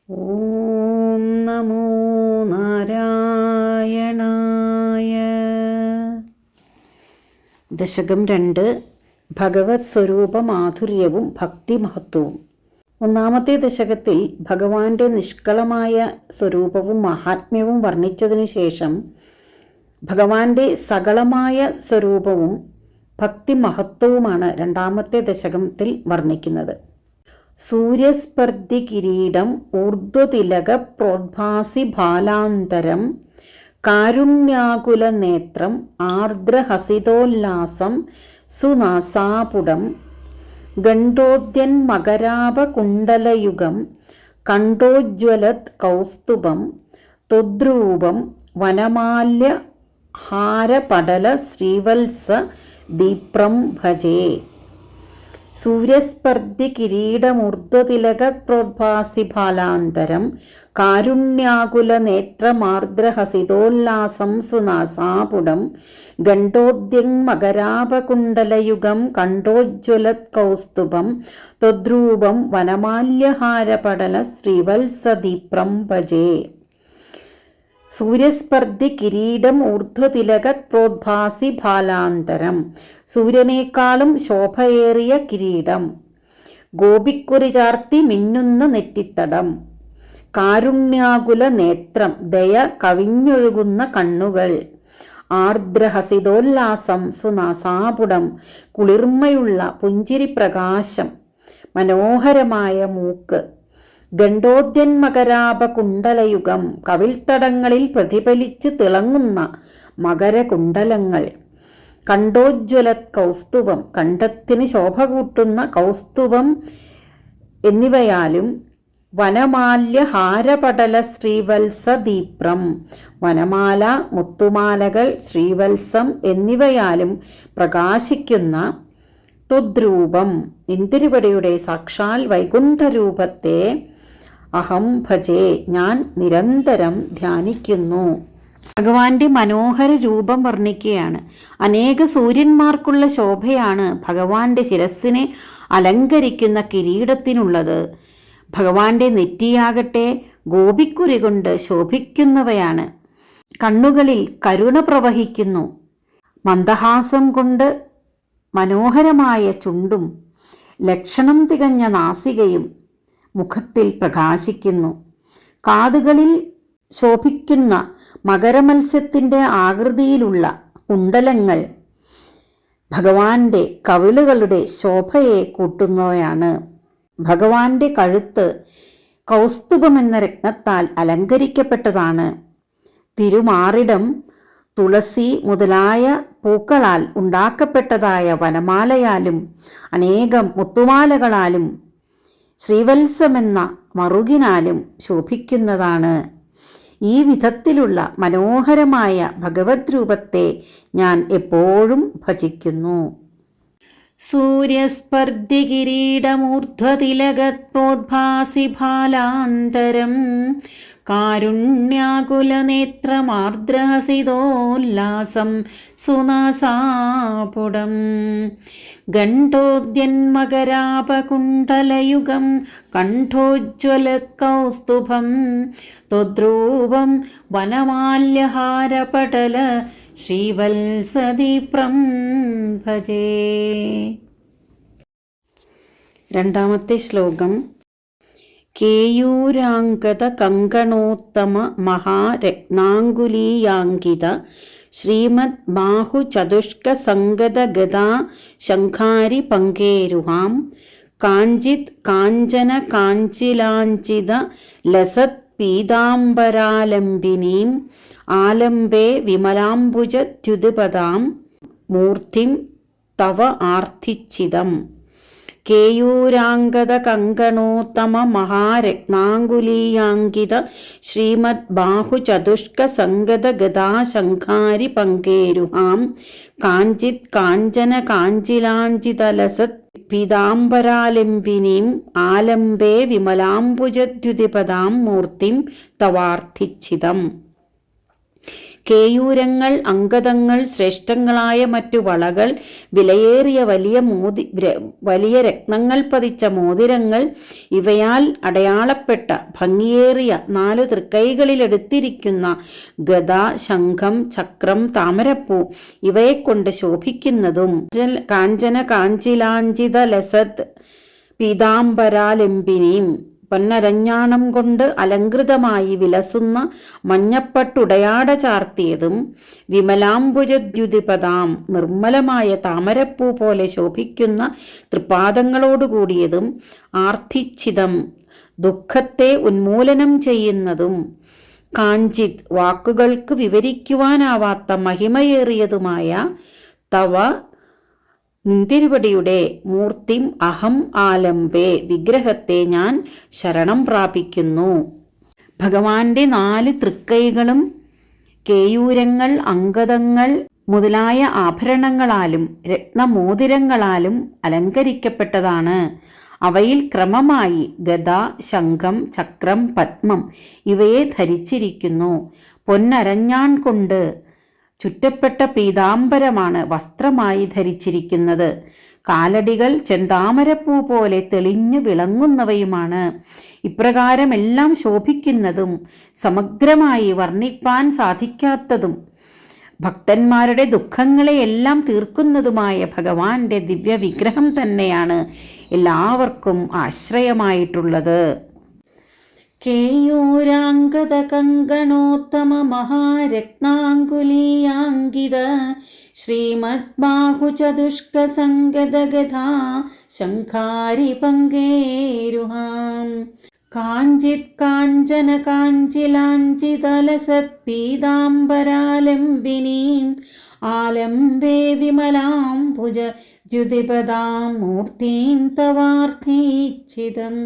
ഓം നമോ നാരായണായ. ദശകം 2. ഭഗവത് സ്വരൂപ മാധുര്യവും ഭക്തിമഹത്വവും. ഒന്നാമത്തെ ദശകത്തിൽ ഭഗവാന്റെ നിഷ്കളമായ സ്വരൂപവും മഹാത്മ്യവും വർണ്ണിച്ചതിനു ശേഷം ഭഗവാന്റെ സകളമായ സ്വരൂപവും ഭക്തിമഹത്വവുമാണ് രണ്ടാമത്തെ ദശകത്തിൽ വർണ്ണിക്കുന്നത്. സൂര്യസ്പർദ്ധി കിരീടം ഊർധ്വതിലക പ്രോദ്ഭാസി ബാലാന്തരം കാരുണ്യാകുല നേത്രം ആർദ്രഹസിതോല്ലാസം സുനാസാപുടം ഗണ്ഡോദ്യന്മകരാപകുണ്ടലയുഗം കണ്ഠോജ്വലത് കൗസ്തുഭം ത്വദ്രൂപം വനമാല്യ ഹാരപടല ശ്രീവത്സ ദീപ്രം ഭജേ. സൂര്യസ്പർദ്ധി കിരീടമൂർധ്വതിലക പ്രോദ്ഭാസി ബാലാന്തരം കാരുണ്യാകുല നേത്രമാർദ്രഹസിതോല്ലാസം സുനാസാപുടം ഗണ്ഡോദ്യന്മകരാപകുണ്ടലയുഗം കണ്ഠോജ്വലത് കൗസ്തുഭം ത്വദ്രൂപം വനമാല്യഹാരപടല ശ്രീവത്സദീപ്രം ഭജേ. സൂര്യസ്പർദ്ധി കിരീടം ഊർധ്വതിലക പ്രോദ്ഭാസി ബാലാന്തരം, സൂര്യനേക്കാളും ശോഭയേറിയ കിരീടം, ഗോപിക്കുറി ചാർത്തി മിന്നുന്ന നെറ്റിത്തടം, കാരുണ്യാകുല നേത്രം ദയ കവിഞ്ഞൊഴുകുന്ന കണ്ണുകൾ, ആർദ്രഹസിതോല്ലാസം സുനാസാപുടം കുളിർമയുള്ള പുഞ്ചിരി പ്രകാശം, മനോഹരമായ മൂക്ക്, ഗണ്ഡോദ്യന്മകരാപകുണ്ടലയുഗം കവിൾത്തടങ്ങളിൽ പ്രതിഫലിച്ച് തിളങ്ങുന്ന മകരകുണ്ടലങ്ങൾ, കണ്ഠോജ്വലത് കൗസ്തുഭം കണ്ഠത്തിന് ശോഭ കൂട്ടുന്ന കൗസ്തുഭം എന്നിവയാലും, വനമാല്യ ഹാരപടല ശ്രീവത്സദീപ്രം വനമാല മുത്തുമാലകൾ ശ്രീവത്സം എന്നിവയാലും പ്രകാശിക്കുന്ന ത്വദ്രൂപം ഇന്ദിരിവടിയുടെ സാക്ഷാൽ വൈകുണ്ഠരൂപത്തെ അഹം ഭജേ ഞാൻ നിരന്തരം ധ്യാനിക്കുന്നു. ഭഗവാന്റെ മനോഹര രൂപം വർണ്ണിക്കുകയാണ്. അനേക സൂര്യന്മാർക്കുള്ള ശോഭയാണ് ഭഗവാന്റെ ശിരസ്സിനെ അലങ്കരിക്കുന്ന കിരീടത്തിനുള്ളത്. ഭഗവാന്റെ നെറ്റിയാകട്ടെ ഗോപിക്കുറി കൊണ്ട് ശോഭിക്കുന്നവയാണ്. കണ്ണുകളിൽ കരുണ പ്രവഹിക്കുന്നു. മന്ദഹാസം കൊണ്ട് മനോഹരമായ ചുണ്ടും ലക്ഷണം തികഞ്ഞ നാസികയും മുഖത്തിൽ പ്രകാശിക്കുന്നു. കാതുകളിൽ ശോഭിക്കുന്ന മകരമത്സ്യത്തിൻ്റെ ആകൃതിയിലുള്ള കുണ്ടലങ്ങൾ ഭഗവാന്റെ കവിളുകളുടെ ശോഭയെ കൂട്ടുന്നവയാണ്. ഭഗവാന്റെ കഴുത്ത് കൗസ്തുഭമെന്ന രത്നത്താൽ അലങ്കരിക്കപ്പെട്ടതാണ്. തിരുമാറിടം തുളസി മുതലായ പൂക്കളാൽ ഉണ്ടാക്കപ്പെട്ടതായ വനമാലയാലും അനേകം മുത്തുമാലകളാലും ശ്രീവത്സമെന്ന മറുകിനാലും ശോഭിക്കുന്നതാണ്. ഈ വിധത്തിലുള്ള മനോഹരമായ ഭഗവത് രൂപത്തെ ഞാൻ എപ്പോഴും ഭജിക്കുന്നു. സൂര്യസ്പർദ്ധി കിരീടമൂർധ്വതിലകത് പ്രോദ്ഭാസി ബാലാന്തരം കാരുണ്യാകുലനേത്രമാർദ്രഹസിതോല്ലാസം സുനാസാപുടം ഗണ്ഡോദ്യന്മകരാപകുണ്ടലയുഗം കണ്ഠോജ്വലത് കൗസ്തുഭം ത്വദ്രൂപം വനമാല്യഹാരപടല ശ്രീവത്സദീപ്രം ഭജേ. രണ്ടാമത്തെ ശ്ലോകം. കേയൂരാംഗത കങ്കണോത്തമ മഹാരത്നാങ്കുലീയാങ്കിത ശ്രീമദ് ബാഹു ചതുഷ്ക സംഗത ഗദാ ശംഖാരി പങ്കേരുഹാം കാഞ്ചിത് കാഞ്ചന കാഞ്ചിലാഞ്ചിത ലസത് പീതാംബരാലംബിനീം ആലംബേ വിമലാംബുജദ്യുതിപദാം മൂർത്തിം തവ ആർത്തിച്ചിതം. കേയൂരാംഗത കങ്കണോത്തമ മഹാരത്നാങ്കുലീയാങ്കിത ശ്രീമദ് ബാഹു ചതുഷ്ക സംഗത ഗദാ ശംഖാരി പങ്കേരുഹാം കാഞ്ചിത് കാഞ്ചന കാഞ്ചിലാഞ്ചിതലസത് പീതാംബരാലംബിനീം ആലംബേ വിമലാംബുജദ്യുതിപദാം മൂർത്തിം തവാർത്തിച്ചിതം. കേയൂരങ്ങൾ, അങ്കദങ്ങൾ, ശ്രേഷ്ഠങ്ങളായ മറ്റു വളകൾ, വിലയേറിയ വലിയ രത്നങ്ങൾ പതിച്ച മോതിരങ്ങൾ, ഇവയാൽ അടയാളപ്പെട്ട ഭംഗിയേറിയ 4 തൃക്കൈകളിലെടുത്തിരിക്കുന്ന ഗദ, ശംഖം, ചക്രം, താമരപ്പൂ ഇവയെക്കൊണ്ട് ശോഭിക്കുന്നതും കാഞ്ചന കാഞ്ചിലാഞ്ചിത ലസത് പീതാംബരാലംബിനിയും പൊന്നരഞ്ഞാണം കൊണ്ട് അലങ്കൃതമായി വിലസുന്ന മഞ്ഞപ്പട്ടുടയാട ചാർത്തിയതും വിമലാംബുജദ്യുതിപദാം നിർമ്മലമായ താമരപ്പൂ പോലെ ശോഭിക്കുന്ന തൃപാദങ്ങളോടുകൂടിയതും ആർത്തിച്ഛിതം ദുഃഖത്തെ ഉന്മൂലനം ചെയ്യുന്നതും കാഞ്ചിത് വാക്കുകൾക്ക് വിവരിക്കുവാനാവാത്ത മഹിമയേറിയതുമായ തവ നിന്തിരുവടിയുടെ മൂർത്തിം അഹം ആലംബേ വിഗ്രഹത്തെ ഞാൻ ശരണം പ്രാപിക്കുന്നു. ഭഗവാന്റെ 4 തൃക്കൈകളും കേയൂരങ്ങൾ, അങ്കദങ്ങൾ മുതലായ ആഭരണങ്ങളാലും രത്നമോതിരങ്ങളാലും അലങ്കരിക്കപ്പെട്ടതാണ്. അവയിൽ ക്രമമായി ഗദ, ശംഖം, ചക്രം, പത്മം ഇവയെ ധരിച്ചിരിക്കുന്നു. പൊന്നരഞ്ഞാൺ കൊണ്ട് ചുറ്റപ്പെട്ട പീതാംബരമാണ് വസ്ത്രമായി ധരിച്ചിരിക്കുന്നത്. കാലടികൾ ചെന്താമരപ്പൂ പോലെ തെളിഞ്ഞു വിളങ്ങുന്നവയുമാണ്. ഇപ്രകാരമെല്ലാം ശോഭിക്കുന്നതും സമഗ്രമായി വർണ്ണിപ്പാൻ സാധിക്കാത്തതും ഭക്തന്മാരുടെ ദുഃഖങ്ങളെയെല്ലാം തീർക്കുന്നതുമായ ഭഗവാന്റെ ദിവ്യവിഗ്രഹം തന്നെയാണ് എല്ലാവർക്കും ആശ്രയമായിട്ടുള്ളത്. കേയൂരാംഗദ കങ്കണോത്തമ മഹാരത്നാങ്കുലീയാങ്കിത ശ്രീമദ്ബാഹുചതുഷ്ക സംഗതഗധാ ശംഖാരി പങ്കേരുഹാം കാഞ്ചിത് കാഞ്ചന കാഞ്ചിലാഞ്ചിതലസത് പീതാംബരാലംബിനീം ആലംബേ വിമലാംബുജ ദ്യുതിപദാം മൂർത്തിം തവാർത്ഥീച്ഛിതം.